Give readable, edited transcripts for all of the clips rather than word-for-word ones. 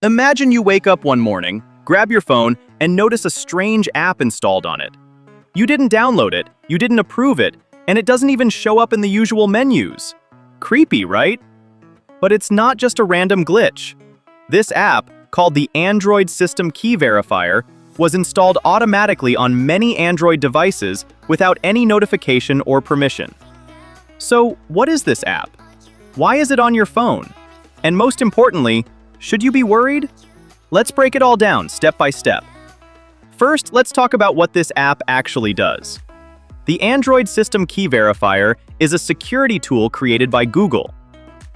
Imagine you wake up one morning, grab your phone, and notice a strange app installed on it. You didn't download it, you didn't approve it, and it doesn't even show up in the usual menus. Creepy, right? But it's not just a random glitch. This app, called the Android System Key Verifier, was installed automatically on many Android devices without any notification or permission. So, what is this app? Why is it on your phone? And most importantly, should you be worried? Let's break it all down step by step. First, let's talk about what this app actually does. The Android System Key Verifier is a security tool created by Google.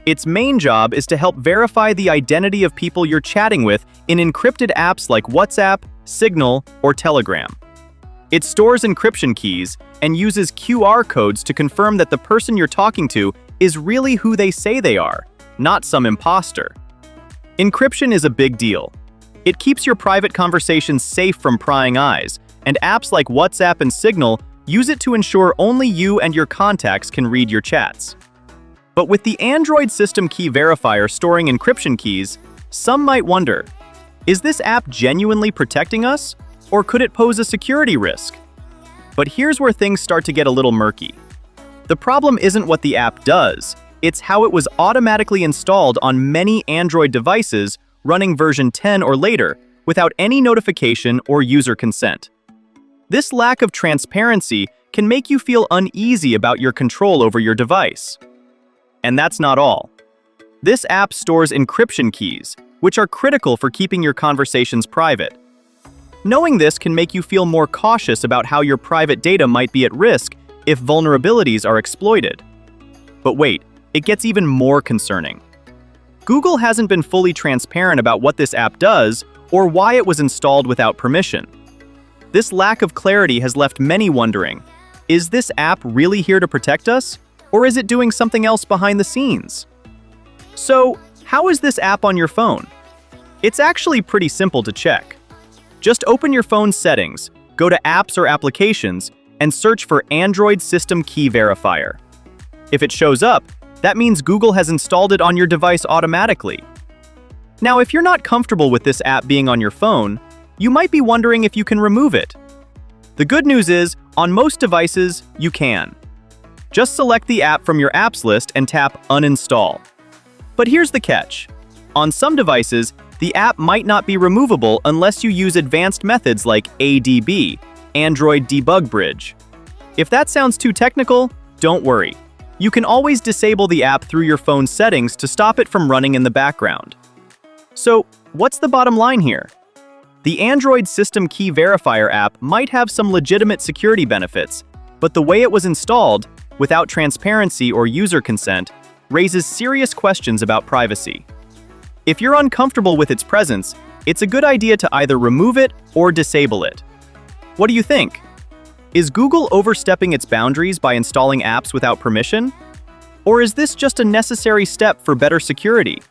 Its main job is to help verify the identity of people you're chatting with in encrypted apps like WhatsApp, Signal, or Telegram. It stores encryption keys and uses QR codes to confirm that the person you're talking to is really who they say they are, not some imposter. Encryption is a big deal. It keeps your private conversations safe from prying eyes, and apps like WhatsApp and Signal use it to ensure only you and your contacts can read your chats. But with the Android System Key Verifier storing encryption keys, some might wonder, is this app genuinely protecting us, or could it pose a security risk? But here's where things start to get a little murky. The problem isn't what the app does, it's how it was automatically installed on many Android devices running version 10 or later without any notification or user consent. This lack of transparency can make you feel uneasy about your control over your device. And that's not all. This app stores encryption keys, which are critical for keeping your conversations private. Knowing this can make you feel more cautious about how your private data might be at risk if vulnerabilities are exploited. But wait, it gets even more concerning. Google hasn't been fully transparent about what this app does or why it was installed without permission. This lack of clarity has left many wondering, is this app really here to protect us, or is it doing something else behind the scenes? So, how is this app on your phone? It's actually pretty simple to check. Just open your phone's settings, go to Apps or Applications, and search for Android System Key Verifier. If it shows up, that means Google has installed it on your device automatically. Now, if you're not comfortable with this app being on your phone, you might be wondering if you can remove it. The good news is, on most devices, you can. Just select the app from your apps list and tap Uninstall. But here's the catch. On some devices, the app might not be removable unless you use advanced methods like ADB, Android Debug Bridge. If that sounds too technical, don't worry. You can always disable the app through your phone's settings to stop it from running in the background. So, what's the bottom line here? The Android System Key Verifier app might have some legitimate security benefits, but the way it was installed, without transparency or user consent, raises serious questions about privacy. If you're uncomfortable with its presence, it's a good idea to either remove it or disable it. What do you think? Is Google overstepping its boundaries by installing apps without permission? Or is this just a necessary step for better security?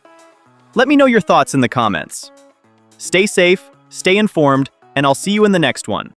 Let me know your thoughts in the comments. Stay safe, stay informed, and I'll see you in the next one.